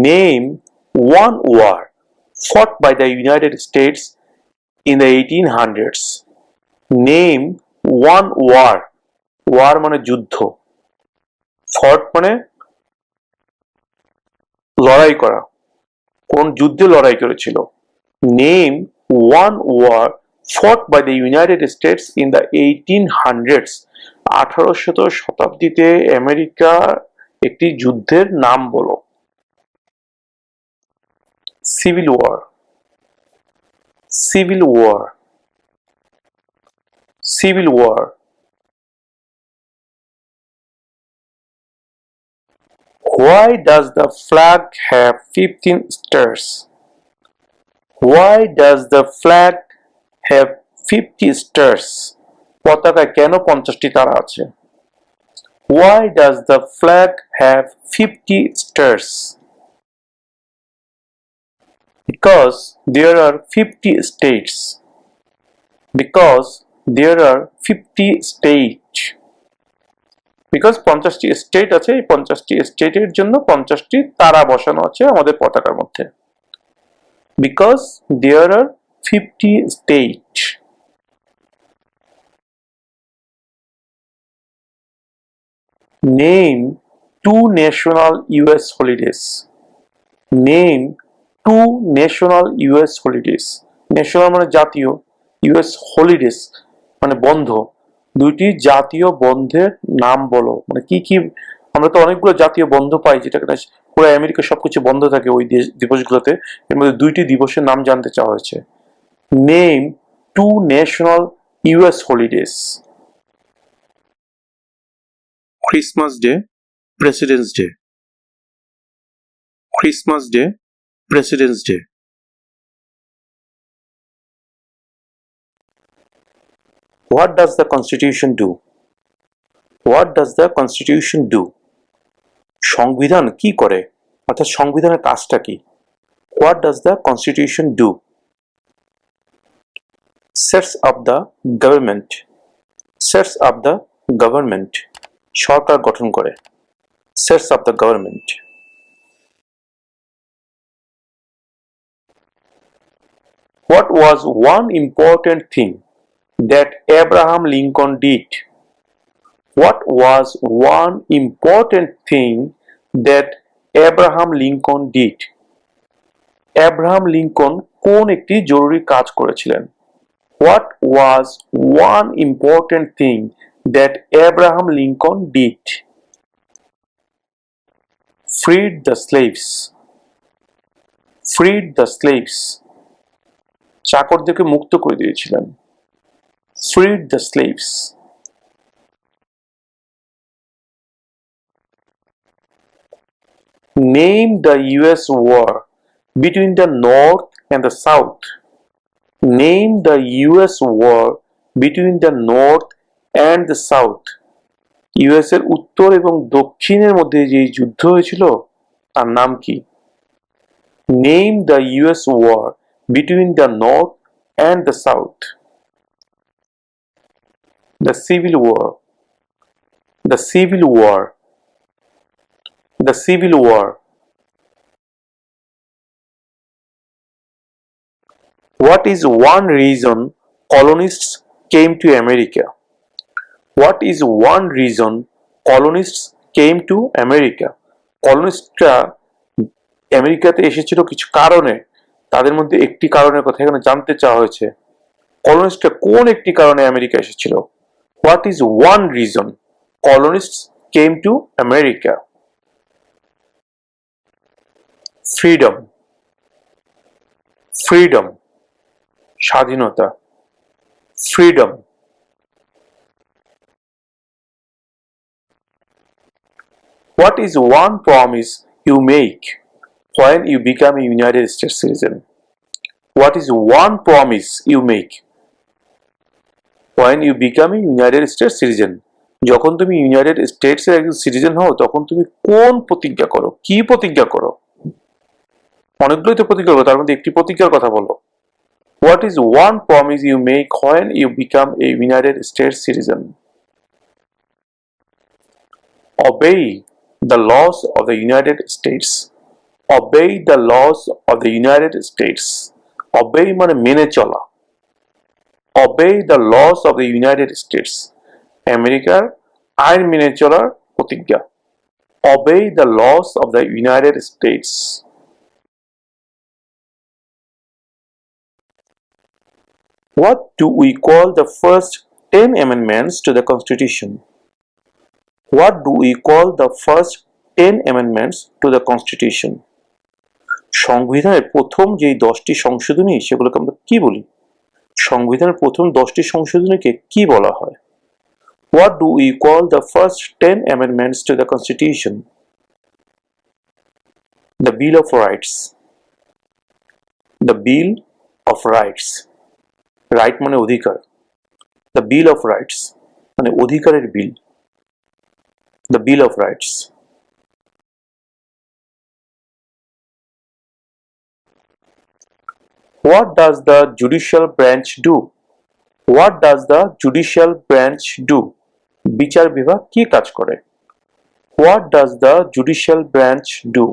Name one war fought by the United States in the 1800s. Name one war. War মানে যুদ্ধ, fought মানে লড়াই করা, কোন যুদ্ধে লড়াই করেছিল। Name one war fought by the United States in the 1800s. 1800 শতাব্দীতে আমেরিকার একটি যুদ্ধের নাম বলো। Civil War, Civil War, Civil War. Why does the flag have 15 stars? Why does the flag have 50 stars? পতাকায় কেন 50টি তারা আছে? Why does the flag have 50 stars? Because there are 50 states. Because there are 50 states. Because 50টি state আছে, এই 50টি স্টেটের জন্য 50টি তারা বসানো আছে আমাদের পতাকার মধ্যে। Because there are 50 states. Name two national US holidays. Name two national US holidays. National মানে জাতীয়, US holidays মানে বন্ধ। দুইটি জাতীয় বন্ধের নাম বলো। মানে কি কি, আমরা তো অনেকগুলো জাতীয় বন্ধ পাই যেটা কিনা পুরো আমেরিকা সবকিছু বন্ধ থাকে ওই দিবসগুলোতে, এর মধ্যে দুইটি দিবসের নাম জানতে চাওয়া হয়েছে। Name two national US holidays. Christmas Day, Presidents Day. Christmas Day, Presidents Day. What does the Constitution do? What does the Constitution do? সংবিধান কি করে, অর্থাৎ সংবিধানের কাজটা কি? What does the Constitution do? Sets up the government. Sets up the government. সরকার গঠন করে। Sets up the government. What was one important thing that Abraham Lincoln did? What was one important thing that Abraham Lincoln did? Abraham Lincoln কোন একটি জরুরি কাজ করেছিলেন? What was one important thing that Abraham Lincoln did? Freed the slaves. Freed the slaves. চাকরদেরকে মুক্ত করে দিয়েছিলেন। Freed the slaves. Name the US war between the North and the South. Name the US war between the North and the South. US এর উত্তর এবং দক্ষিণের মধ্যে যে যুদ্ধ হয়েছিল তার নাম কি? Name the US war between the North and the South. The Civil War. The Civil War. The Civil War. What is one reason colonists came to America? What is one reason colonists came to America? কলোনিস্টরা আমেরিকাতে এসেছিল কিছু কারণে, তাদের মধ্যে একটি কারণের কথা এখানে জানতে চাওয়া হয়েছে। কলোনিস্টরা কোন একটি কারণে আমেরিকা এসেছিল? What is one reason colonists came to America? Freedom. Freedom. স্বাধীনতা। Freedom. What is one promise you make when you become a United States citizen? What is one promise you make when you become a United States citizen? যখন তুমি United states এর একজন citizen হও তখন তুমি কোন প্রতিজ্ঞা করো, কি প্রতিজ্ঞা করো? অনেকগুলোই তো প্রতিজ্ঞা করো, তার মধ্যে একটি প্রতিজ্ঞার কথা বলো। What is one promise you make when you become a United States citizen? Obey the laws of the United States. obey the laws of the United States. Obey মানে মেনে চলা। obey the laws of the United States. আমেরিকার আইন মেনে চলার প্রতিজ্ঞা। obey the laws of the United States. What do we call the first 10 amendments to the Constitution? What do we call the first 10 amendments to the Constitution? সংবিধানের প্রথম যেই 10টি সংশোধনী সেগুলোকে আমরা কি বলি? সংবিধানের প্রথম 10টি সংশোধনীকে কি বলা হয়? What do we call the first 10 amendments to the Constitution? The Bill of Rights. The Bill of Rights. Right মানে অধিকার। The Bill of Rights মানে অধিকারের বিল। The Bill of Rights. What does the judicial branch do? What does the judicial branch do? বিচার বিভাগ কি কাজ করে? What does the judicial branch do?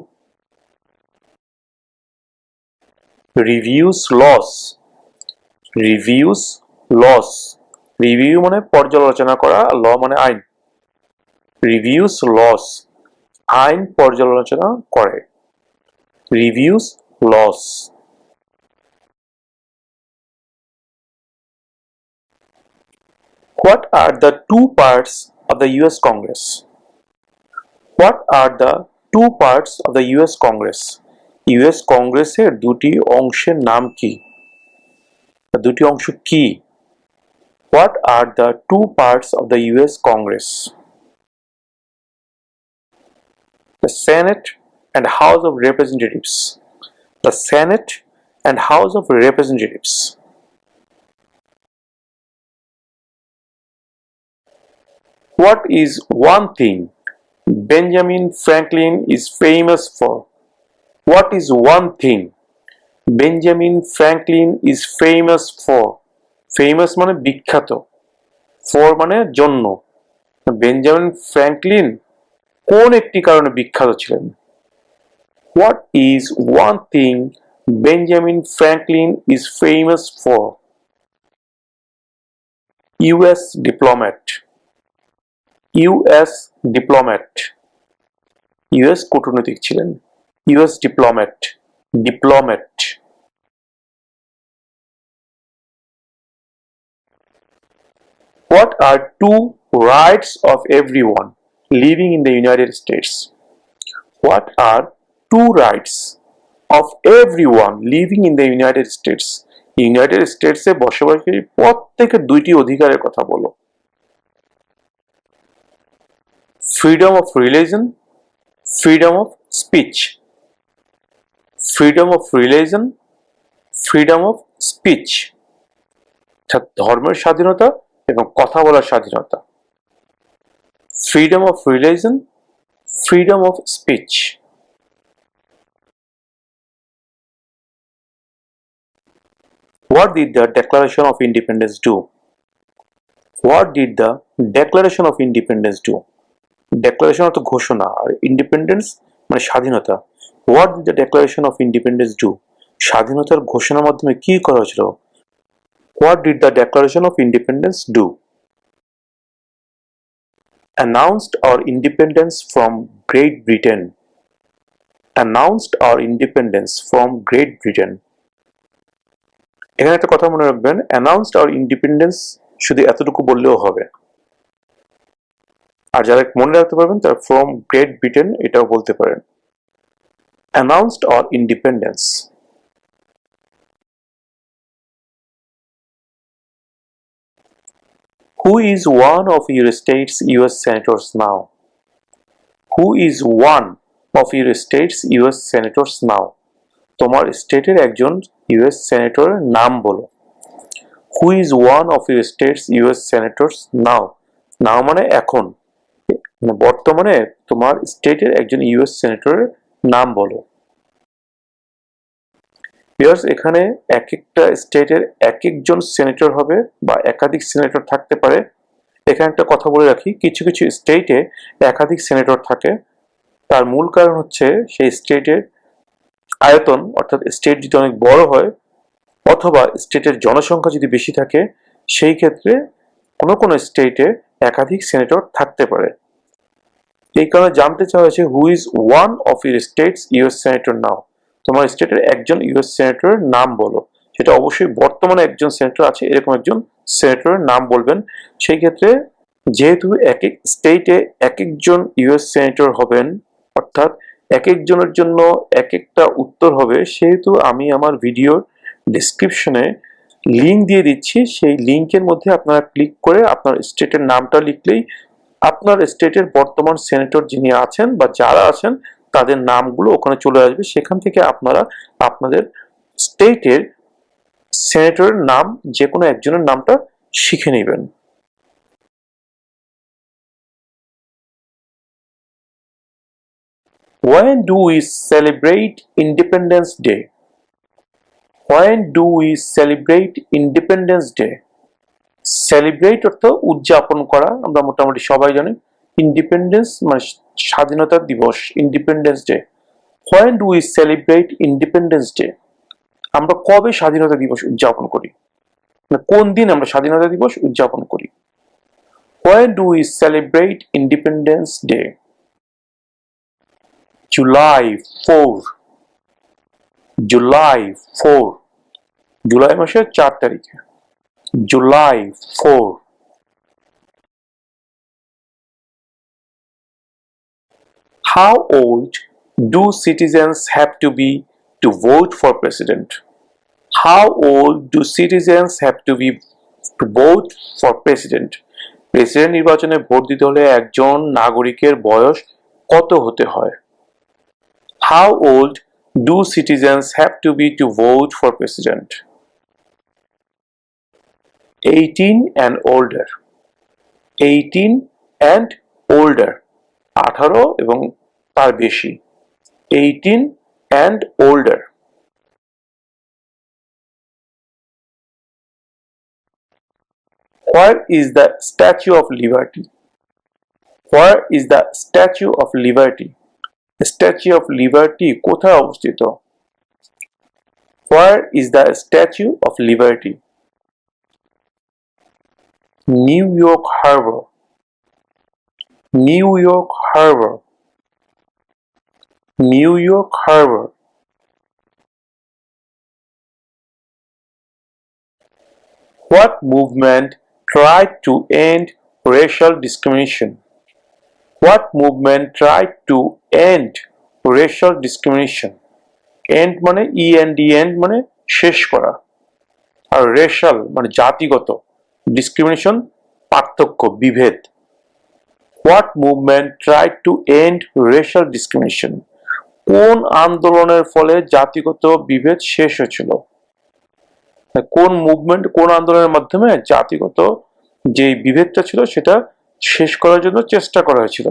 Reviews laws. Reviews laws. Review মানে পর্যালোচনা করা, law মানে আইন। Reviews laws. আইন পর্যালোচনা করে। Reviews laws. What are the two parts of the US Congress? What are the two parts of the US Congress? US কংগ্রেসের দুটি অংশের নাম কি? দুটি অংশ কি? What are the two parts of the US Congress? The Senate and House of Representatives. The Senate and House of Representatives. What is one thing Benjamin Franklin is famous for? What is one thing Benjamin Franklin is famous for? Famous মানে বিখ্যাত, for মানে জন্য। Benjamin Franklin কোন একটি কারণে বিখ্যাত ছিলেন? What is one thing Benjamin Franklin is famous for? US diplomat. US diplomat. US কূটনৈতিক ছিলেন। US diplomat. Diplomat. What are two rights of everyone living in the United States? What are two rights of everyone living in the United States? United স্টেটসে বসবাসকারী প্রত্যেকের দুইটি অধিকারের কথা বলো। Freedom of religion, freedom of speech. Freedom of religion, freedom of speech. ধর্মের স্বাধীনতা এবং কথা বলার স্বাধীনতা। Freedom of religion, freedom of speech. What did the Declaration of Independence do? What did the Declaration of Independence do? Declaration অর্থ ঘোষণা, আর independence মানে স্বাধীনতা। What did the Declaration of Independence do? স্বাধীনতার ঘোষণার মাধ্যমে কি করা হয়েছিল? What did the Declaration of Independence do? Announced our independence from Great Britain. Announced our independence from Great Britain. এখানে একটা কথা মনে রাখবেন, announced our independence শুধু এতটুকু বললেও হবে। আর যারা মনে রাখতে পারবেন তারা from Great Britain এটাও বলতে পারেন। Announced our independence. Who is one of your state's US senators now? Who is one of your state's US senators now? তোমার স্টেটের একজন ইউএস সেনেটরের নাম বলো। Who is one of your state's US senators now? Now মানে এখন, মানে বর্তমানে তোমার স্টেটের একজন ইউএস সেনেটরের নাম বলো। ভিউয়ার্স, এখানে এক একটা স্টেটের এক একজন সেনেটর হবে বা একাধিক সেনেটর থাকতে পারে। এখানে একটা কথা বলে রাখি, কিছু কিছু স্টেটে একাধিক সেনেটর থাকে। তার মূল কারণ হচ্ছে সেই স্টেটের আয়তন অর্থাৎ স্টেট যদি অনেক বড় হয় অথবা স্টেটের জনসংখ্যা যদি বেশি থাকে, সেই ক্ষেত্রে কোনো কোনো স্টেটে একাধিক সেনেটর থাকতে পারে। এই কারণে জানতে চাওয়া হয়েছে who is one of your states US senator now, তোমার স্টেটের একজন ইউএস সেনেটরের নাম বলো। সেটা অবশ্যই বর্তমানে একজন সেনেটর আছে এরকম একজন সেনেটরের নাম বলবেন। সেই ক্ষেত্রে যেহেতু এক এক স্টেটে এক একজন ইউএস সেনেটর হবেন, অর্থাৎ এক একজনের জন্য এক একটা উত্তর হবে, সেহেতু আমি আমার ভিডিওর ডেসক্রিপশনে লিঙ্ক দিয়ে দিচ্ছি। সেই লিঙ্কের মধ্যে আপনারা ক্লিক করে আপনার স্টেটের নামটা লিখলেই আপনার স্টেটের বর্তমান সেনেটর যিনি আছেন বা যারা আছেন তাদের নামগুলো ওখানে চলে আসবে। সেখান থেকে আপনারা আপনাদের স্টেটের সেনেটরের নাম যে কোনো একজনের নামটা শিখে নেবেন। When do we celebrate Independence Day? When do we celebrate Independence Day? Celebrate অর্থ উদযাপন করা, আমরা মোটামুটি সবাই জানি। ইন্ডিপেন্ডেন্স মানে স্বাধীনতা দিবস, independence day. When do we celebrate independence day? আমরা কবে স্বাধীনতা দিবস উদযাপন করি, মানে কোন দিন আমরা স্বাধীনতা দিবস উদযাপন করি? When do we celebrate independence day? July 4, July 4, July মাসের 4 তারিখে, July 4. How old do citizens have to be to vote for president? How old do citizens have to be to vote for president? President নির্বাচনে ভোট দিতে হলে একজন নাগরিকের বয়স কত হতে হয়? How old do citizens have to be to vote for president? 18 and older. 18 and older. 18 এবং তার বেশি। 18 and older. Where is the Statue of Liberty? Where is the Statue of Liberty? The Statue of Liberty কোথায় অবস্থিত? Where is the Statue of Liberty? New York Harbor. New York Harbor. New York Harbor. What movement tried to end racial discrimination? What movement tried to end racial discrimination? End মানে END, end মানে শেষ করা, আর racial মানে জাতিগত, discrimination পার্থক্য, বিভেদ। What movement tried to end racial discrimination? কোন আন্দোলনের ফলে জাতিগত বিভেদ শেষ হয়েছিল? কোন মুভমেন্ট, কোন আন্দোলনের মাধ্যমে জাতিগত যে বিভেদটা ছিল সেটা শেষ করার জন্য চেষ্টা করা হয়েছিল?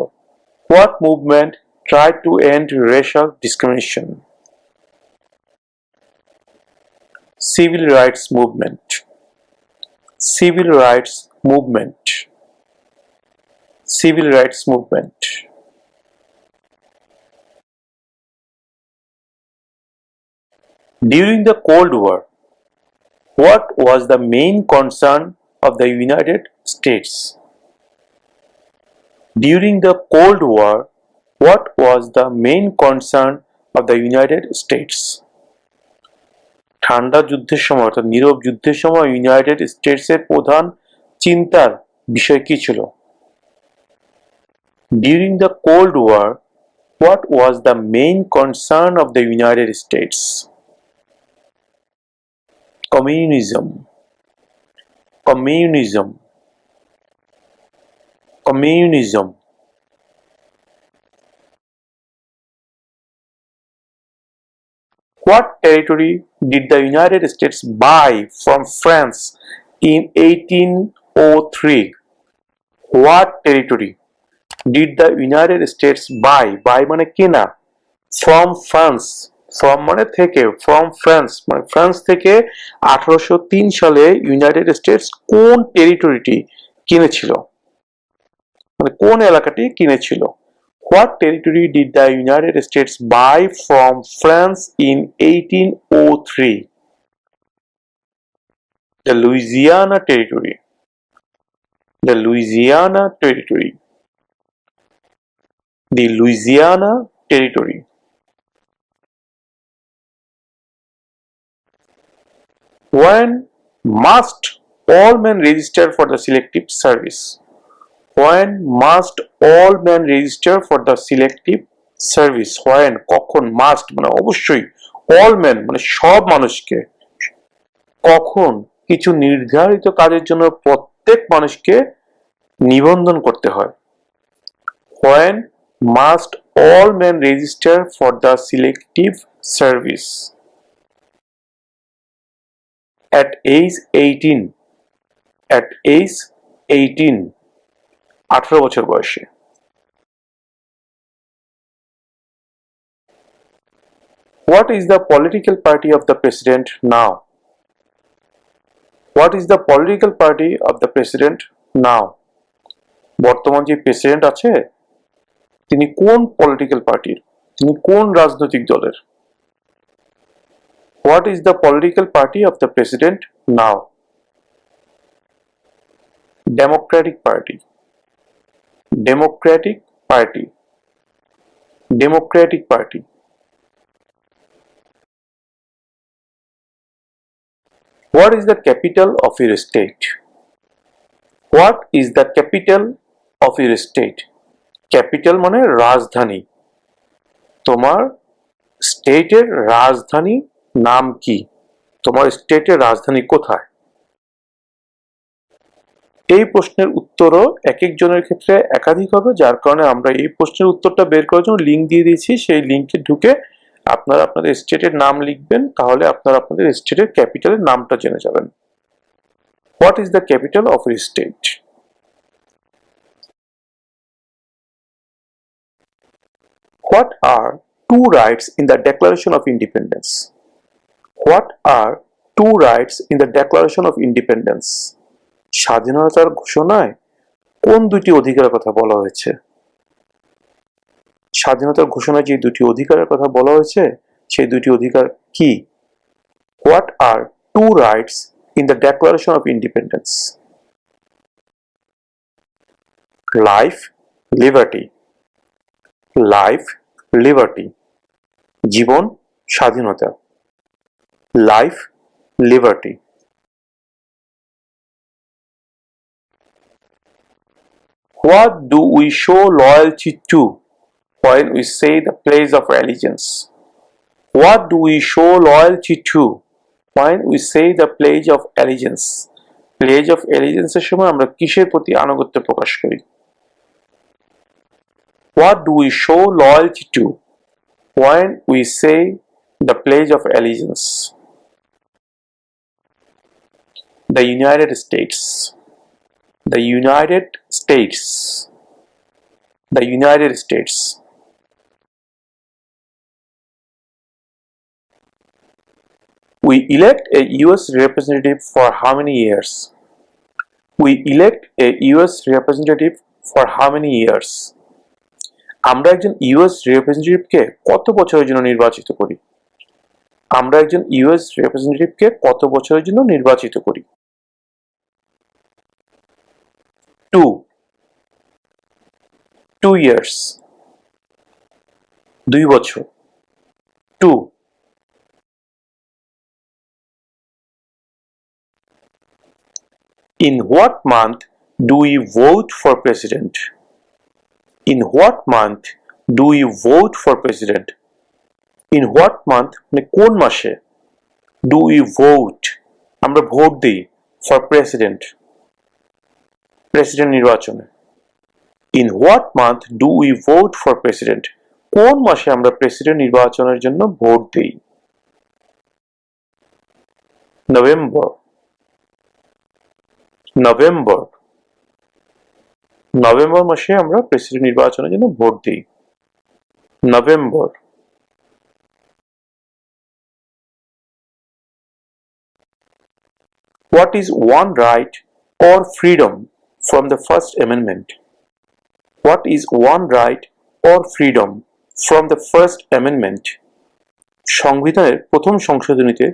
What movement tried to end racial discrimination? Civil rights movement. Civil rights movement. Civil rights movement. During the Cold War, what was the main concern of the United States? During the Cold War, what was the main concern of the United States? ঠান্ডা যুদ্ধের সময় অর্থাৎ নীরব যুদ্ধের সময় United স্টেটসের প্রধান চিন্তার বিষয় কি ছিল? During the Cold War, what was the main concern of the United States? Communism. Communism. Communism. What territory did the United States buy from France in 1803? What territory did the United States buy? Buy মানে কেনা, from France, from মানে থেকে, from France মানে France থেকে 1803 সালে United states কোন টেরিটরিটি কিনেছিল, মানে কোন এলাকাটি কিনেছিল? What territory did the United States buy from France in 1803? The Louisiana Territory. The Louisiana Territory. The Louisiana Territory. When must all men register for the selective service? When must all men register for the selective service? When কখন must মানে অবশ্যই all men মানে সব মানুষকে কখন কিছু নির্ধারিত কাজের জন্য প্রত্যেক মানুষকে নিবন্ধন করতে হয় When must all men register for the selective service? At age 18. At age 18. 18 বছর বয়সে What is the political party of the president now? What is the political party of the president now? বর্তমান যে president আছে তিনি কোন political পার্টির তিনি কোন রাজনৈতিক দলের What is the political party of the president now? Democratic Party. Democratic Party. Democratic Party. What is the capital of your state? What is the capital of your state? Capital মানে রাজধানী তোমার স্টেটের রাজধানী নাম কি তোমার স্টেটের রাজধানী কোথায় এই প্রশ্নের উত্তরও এক একজনের ক্ষেত্রে একাধিক হবে যার কারণে আমরা এই প্রশ্নের উত্তরটা বের করার জন্য লিংক দিয়ে দিয়েছি সেই লিংকে ঢুকে আপনারা আপনাদের স্টেটের নাম লিখবেন তাহলে আপনারা আপনাদের স্টেটের ক্যাপিটালের নামটা জেনে যাবেন What is the capital of your state? What are two rights in the Declaration of Independence? What are two rights in the Declaration of Independence? স্বাধীনতার ঘোষণায় কোন দুটি অধিকারের কথা বলা হয়েছে স্বাধীনতার ঘোষণায় যে দুটি অধিকারের কথা বলা হয়েছে সেই দুটি অধিকার কি What are two rights in the Declaration of Independence? Life, liberty. Life, liberty. জীবন স্বাধীনতা Life, liberty. What do we show loyalty to when we say the pledge of allegiance? What do we show loyalty to when we say the pledge of allegiance? Pledge of allegiance এর সময় আমরা কিসের প্রতি আনুগত্য প্রকাশ করি What do we show loyalty to when we say the pledge of allegiance? The United States. The United States. The United States. We elect a US representative for how many years? We elect a US representative for how many years? আমরা একজন US রিপ্রেজেন্টেটিভকে কত বছরের জন্য নির্বাচিত করি আমরা একজন US রিপ্রেজেন্টেটিভকে কত বছরের জন্য নির্বাচিত করি 2 years 2 বছর 2 In what month do we vote for president? In what month do we vote for president? In what month মানে কোন মাসে do we vote আমরা ভোট দেই for president নির্বাচনে In what month do we vote for president? কোন মাসে আমরা president নির্বাচনের জন্য ভোট দেই November নভেম্বর মাসে আমরা প্রেসিডেন্ট নির্বাচনের জন্য ভোট দিই November What is one right or freedom from the First Amendment? What is one right or freedom from the First Amendment? সংবিধানের প্রথম সংশোধনীতে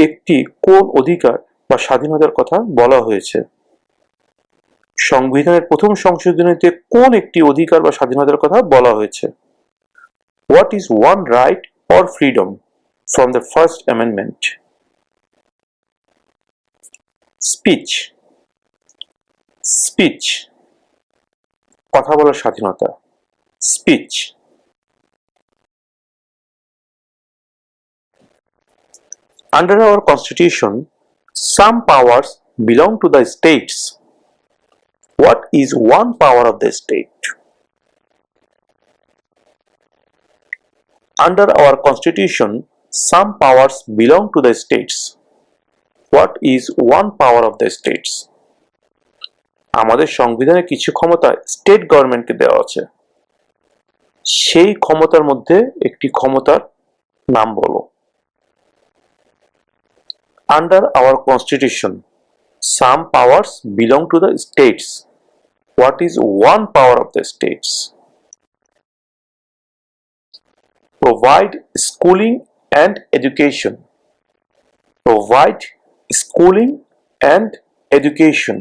একটি কোন অধিকার বা স্বাধীনতার কথা বলা হয়েছে? সংবিধানের প্রথম সংশোধনীতে কোন একটি অধিকার বা স্বাধীনতার কথা বলা হয়েছে? What is one right or freedom from the First Amendment? Speech. Speech. কথা বলার স্বাধীনতা। Speech. Under our constitution, some powers belong to the states. What is one power of the state? Under our constitution, some powers belong to the states. What is one power of the states? আমাদের সংবিধানে কিছু ক্ষমতা state গভর্নমেন্টকে দেওয়া আছে। সেই ক্ষমতার মধ্যে একটি ক্ষমতার নাম বলো। Under our constitution, some powers belong to the states. What is one power of the states? Provide schooling and education. Provide schooling and education.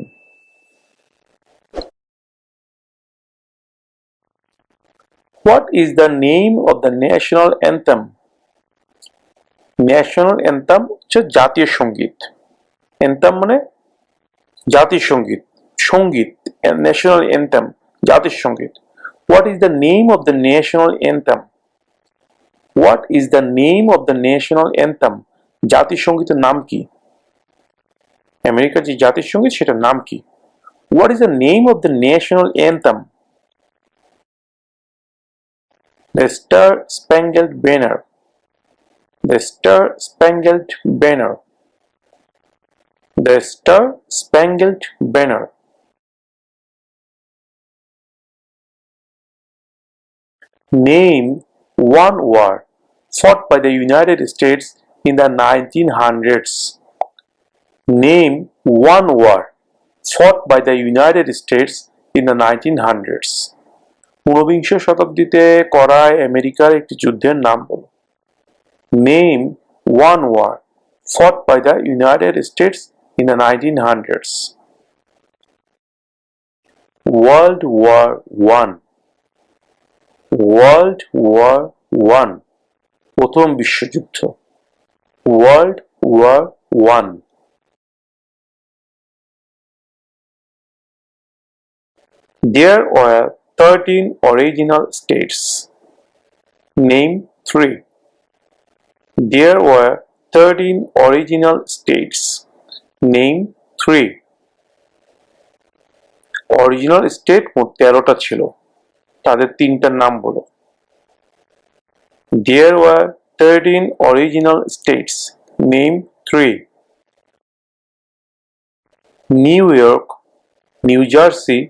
What is the name of the national anthem? National anthem হচ্ছে জাতীয় সঙ্গীত। Anthem মানে জাতীয় সঙ্গীত, সঙ্গীত। National anthem জাতীয় সঙ্গীত। What is the name of the national anthem? What is the name of the national anthem? জাতীয় সঙ্গীতের নাম কি? আমেরিকার যে জাতীয় সঙ্গীত সেটার নাম কি? What is the name of the national anthem? The Star Spangled Banner. The Star Spangled Banner. The Star Spangled Banner. Name one war fought by the United States in the 1900s. Name one war fought by the United States in the 1900s. ঊনবিংশ শতাব্দীতে করা আমেরিকার একটি যুদ্ধের নাম বলো। Name one war fought by the United States in the 1900s. World War I. World War I. প্রথম বিশ্বযুদ্ধ। World War I. There were 13 original states. Name 3. There were 13 original states. Name 3. Original state মোট 13টা ছিল, তাদের তিনটার নাম বলো। There were 13 original states. Name 3. New York, New Jersey,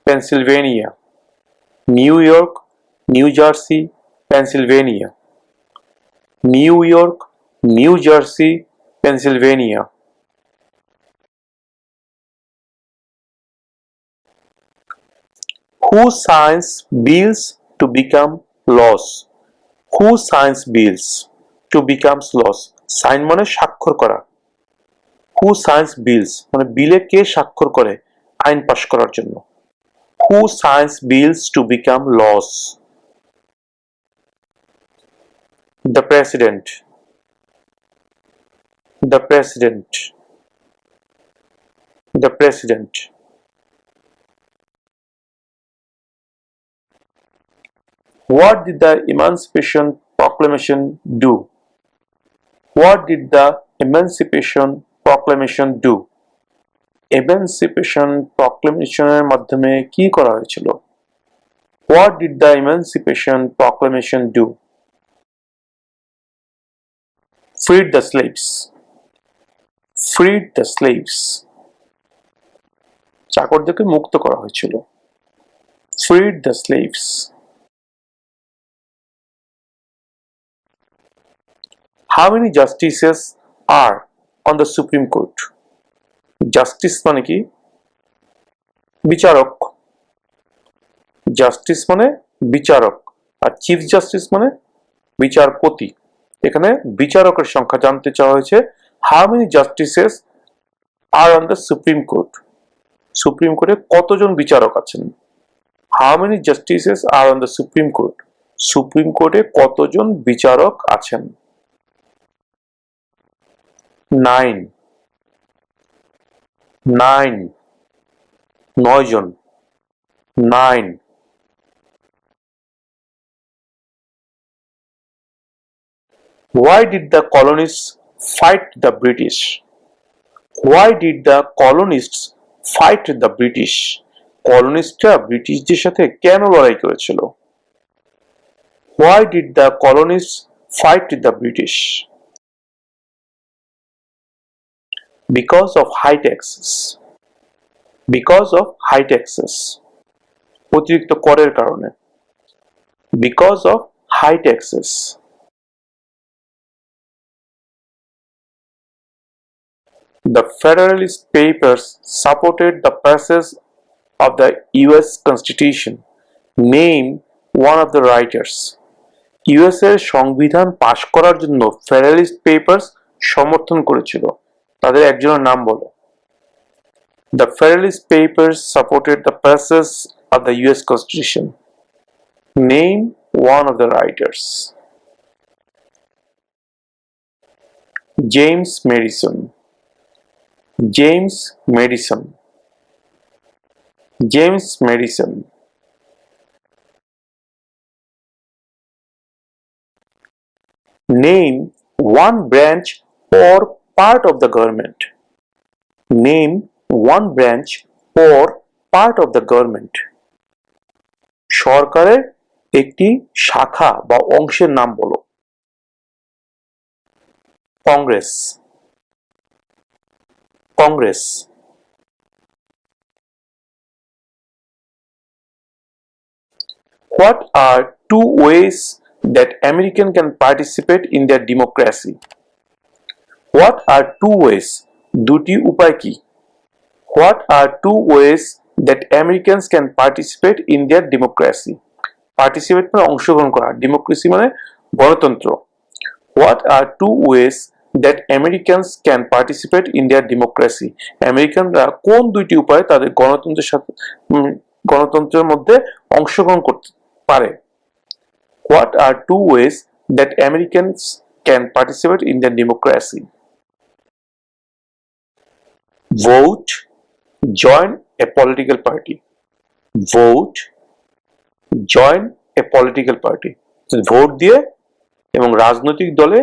Pennsylvania. New York, New Jersey, Pennsylvania. New York, New Jersey, Pennsylvania. Who signs bills to become laws? Who signs bills to become laws? Sign মানে স্বাক্ষর করা। Who signs bills মানে বিলে কে স্বাক্ষর করে আইন পাশ করার জন্য। Who signs bills to become laws? The President. The President. The President. What did the Emancipation Proclamation do? What did the Emancipation Proclamation do? Emancipation Proclamation এর মাধ্যমে কি করা হয়েছিল? What did the Emancipation Proclamation do? Freed the slaves. Freed the slaves. চাকরদেরকে মুক্ত করা হয়েছিল। Freed the slaves. How many justices are on the Supreme Court? Justice মানে কি? বিচারক। Justice মানে বিচারক। আর চিফ জাস্টিস মানে বিচারপতি। এখানে বিচারকের সংখ্যা জানতে চাওয়া হয়েছে, how many justices are on the Supreme Court. Supreme কোর্টে কতজন বিচারক আছেন। How many justices are on the Supreme Court. Supreme কোর্টে কতজন বিচারক আছেন। 9 9 9 জন। 9 Why did the colonists fight the British? Why did the colonists fight the British? কলোনিস্টরা ব্রিটিশদের সাথে কেন লড়াই করেছিল? Why did the colonists fight the British? Because of high taxes. Because of high taxes. অতিরিক্ত করের কারণে। Because of high taxes. The Federalist Papers supported the passage of the US Constitution. Name one of the writers. US এর সংবিধান পাশ করার জন্য federalist papers সমর্থন করেছিল, তাদের একজনের নাম বলো। The Federalist Papers supported the passage of the US Constitution. Name one of the writers. James Madison. James Madison. James Madison. Name one branch or part of the government. Name one branch or part of the government. সরকারের একটি শাখা বা অংশের নাম বলো। Congress. Congress. What are two ways that American can participate in their democracy? What are two ways? দুটি উপায় কি? What are two ways that Americans can participate in their democracy? Participate মানে অংশগ্রহণ করা, ডেমোক্রেসি মানে গণতন্ত্র। What are two ways that Americans can participate in their democracy? আমেরিকানরা কোন দুইটি উপায়ে তাদের গণতন্ত্রের সাথে গণতন্ত্রের মধ্যে অংশগ্রহণ করতে পারে? What are two ways that Americans can participate in their democracy? Vote, join a political party. Vote, join a political party. Vote দিয়ে এবং রাজনৈতিক দলে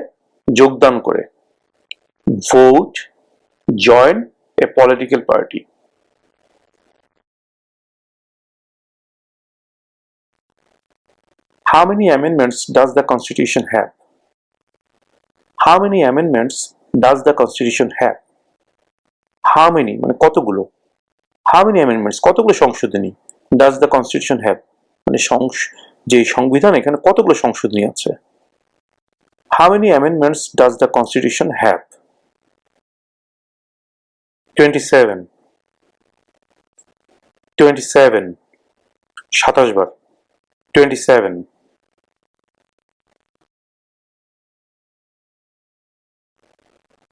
যোগদান করে। Vote, join a political party. How many amendments does the Constitution have? How many amendments does the Constitution have? How many মানে কতগুলো? How many amendments কতগুলো সংশোধনী does the Constitution have? মানে যে সংবিধান এখানে কতগুলো সংশোধনী আছে? How many amendments does the Constitution have? 27 27 27 bar 27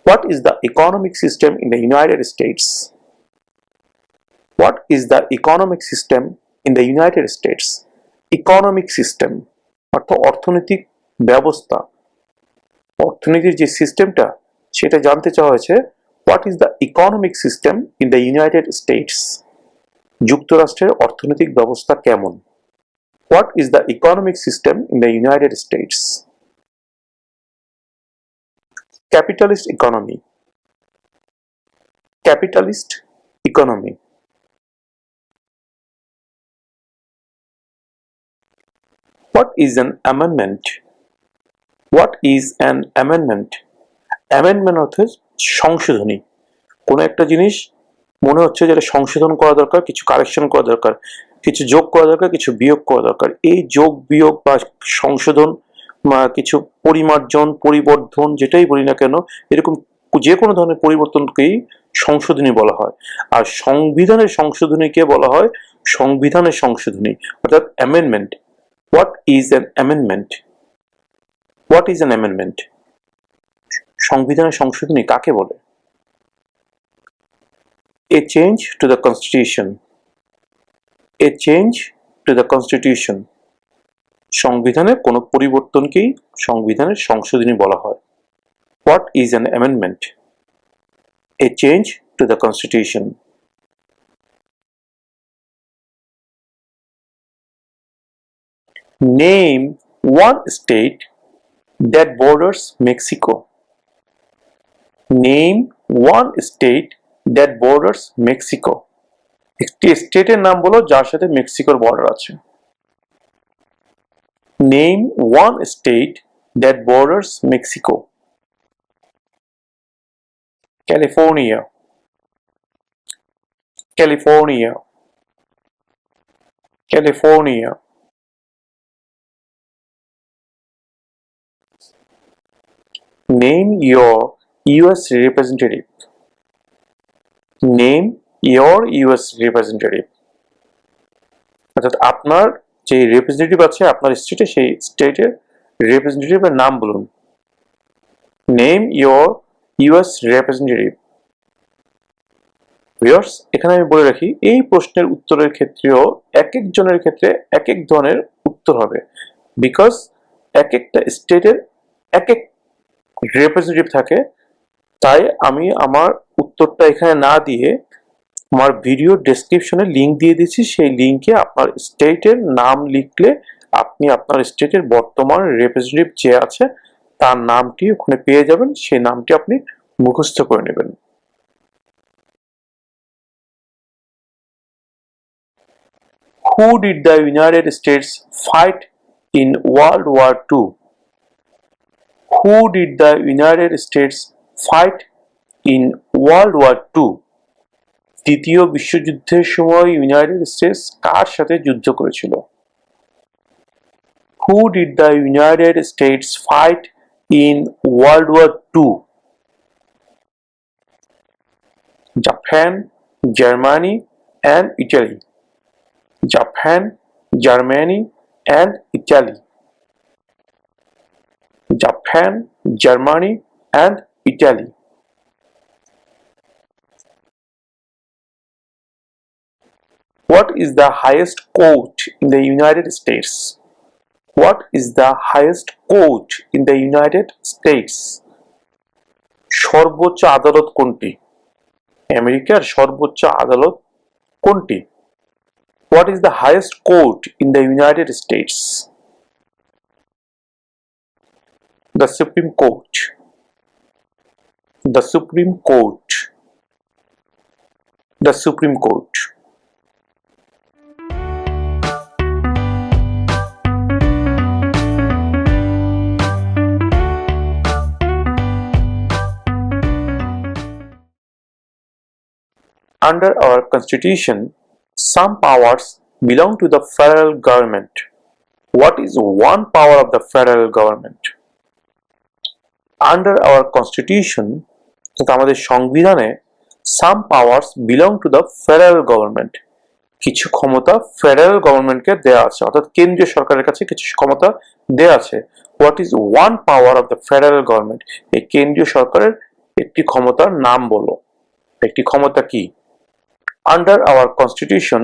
What is the economic system in the United States? What is the economic system in the United States? Economic system অর্থনৈতিক ব্যবস্থা, অর্থনীতির যে সিস্টেমটা সেটা জানতে চাওয়া হয়েছে। What is the economic system in the United States? যুক্তরাষ্ট্রের অর্থনৈতিক ব্যবস্থা কেমন? What is the economic system in the United States? Capitalist economy. Capitalist economy. What is an amendment? What is an amendment? Amendment অর্থে সংশোধনী। কোনো একটা জিনিস মনে হচ্ছে যেটা সংশোধন করা দরকার, কিছু কারেকশন করা দরকার, কিছু যোগ করা দরকার, কিছু বিয়োগ করা দরকার। এই যোগ বিয়োগ বা সংশোধন বা কিছু পরিমার্জন পরিবর্ধন যেটাই বলি না কেন, এরকম যে কোনো ধরনের পরিবর্তনকেই সংশোধনী বলা হয়। আর সংবিধানের সংশোধনীকে বলা হয় সংবিধানের সংশোধনী অর্থাৎ amendment. What is an amendment? What is an amendment? সংবিধানের সংশোধনী কাকে বলে? A change to the constitution. A change to the constitution. সংবিধানের কোনো পরিবর্তনকেই সংবিধানের সংশোধনী বলা হয়। What is an amendment? A change to the constitution. Name one state that borders Mexico. Name one state that borders Mexico. একটি স্টেটের নাম বলো যার সাথে মেক্সিকোর বর্ডার আছে। Name one state that borders Mexico. California. California. California. Name your US representative. Name your US representative. অর্থাৎ আপনার যে রিপ্রেজেন্টেটিভ আছে আপনার স্টেটে সেই স্টেটের রিপ্রেজেন্টেটিভের নাম বলুন। Name your US representative. Viewers, এখানে আমি বলে রাখি এই প্রশ্নের উত্তরের ক্ষেত্রেও এক একজনের ক্ষেত্রে এক এক ধরনের উত্তর হবে, বিকজ এক একটা স্টেটের এক এক রিপ্রেজেন্টেটিভ থাকে। তাই আমি আমার উত্তরটা এখানে না দিয়ে আমার ভিডিও ডেসক্রিপশনে লিংক দিয়ে দিচ্ছি, সেই লিংকে আপনার স্টেটের নাম লিখলে আপনি আপনার স্টেটের বর্তমান রিপ্রেজেন্টেটিভ যে আছে তার নামটি ওখানে পেয়ে যাবেন, সেই নামটি আপনি মুখস্থ করে নেবেন। Who did the United States fight in World War II? Who did the United States fight in World War II? দ্বিতীয় বিশ্বযুদ্ধের সময় ইউনাইটেড স্টেটস কার সাথে যুদ্ধ করেছিল? Who did the United States fight in World War II? Japan, Germany, and Italy. Japan, Germany, and Italy. Japan, Germany, and Italy. What is the highest court in the United States? What is the highest court in the United States? সর্বোচ্চ আদালত কোনটি? আমেরিকার সর্বোচ্চ আদালত কোনটি? What is the highest court in the United States? The Supreme Court. The Supreme Court. The Supreme Court. Under our constitution, some powers belong to the federal government. What is one power of the federal government? Under our constitution, আমাদের সংবিধানে some powers belong to the federal government. কিছু ক্ষমতা federal গভর্নমেন্টকে দেয়া আছে, অর্থাৎ কেন্দ্রীয় সরকারের কাছে কিছু ক্ষমতা দেয়া আছে। What is one power of the federal government? এই কেন্দ্রীয় সরকারের একটি ক্ষমতার নাম বলো। একটি ক্ষমতা কি? Under our constitution,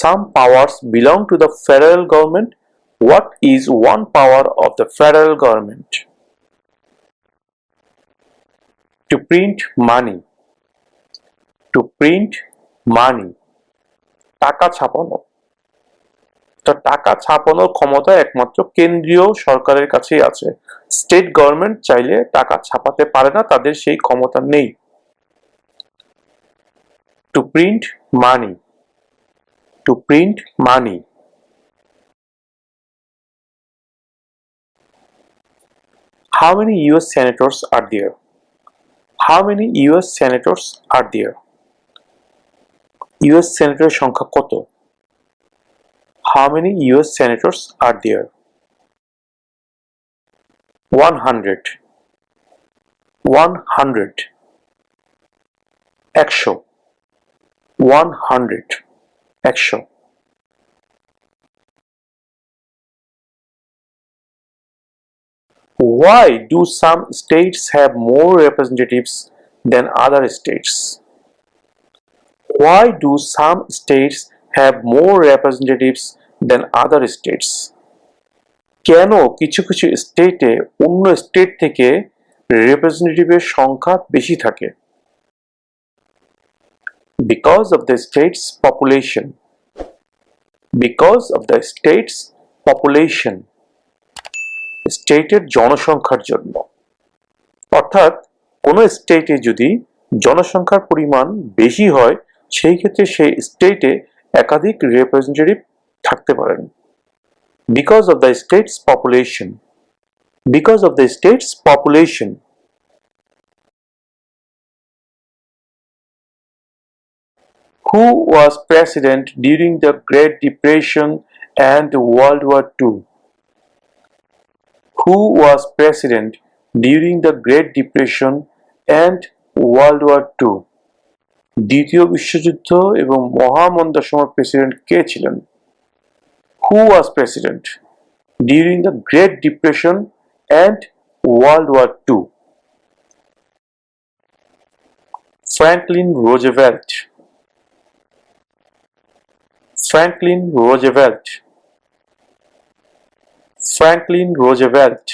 some powers belong to the federal government. What is one power of the federal government? To print money. To print money. টাকা ছাপানো। তো টাকা ছাপানোর ক্ষমতা একমাত্র কেন্দ্রীয় সরকারের কাছেই আছে। স্টেট গভর্নমেন্ট চাইলে টাকা ছাপাতে পারে না, তাদের সেই ক্ষমতা নেই। To print money. To print money. How many US senators are there? How many US senators are there? US সেনেটরের সংখ্যা কত? How many US senators are there? 100. 100. 100. 100. 100. Why do some states have more representatives than other states? Why do some states have more representatives than other states? কেন কিছু কিছু স্টেটে অন্য state থেকে রিপ্রেজেন্টেটিভের সংখ্যা বেশি থাকে? Because of the state's population. Because of the state's population. স্টেটের জনসংখ্যার জন্য। অর্থাৎ কোন স্টেটে যদি জনসংখ্যার পরিমাণ বেশি হয় সেই ক্ষেত্রে সেই স্টেটে একাধিক রিপ্রেজেন্টেটিভ থাকতে পারেন। Because of the state's population. Because of the state's population. Who was president during the Great Depression and World War II? Who was president during the Great Depression and World War II? দ্বিতীয় বিশ্বযুদ্ধ এবং মহামন্দার সময় president কে ছিলেন? Who was president during the Great Depression and World War II? Franklin Roosevelt. Franklin Roosevelt. Franklin Roosevelt.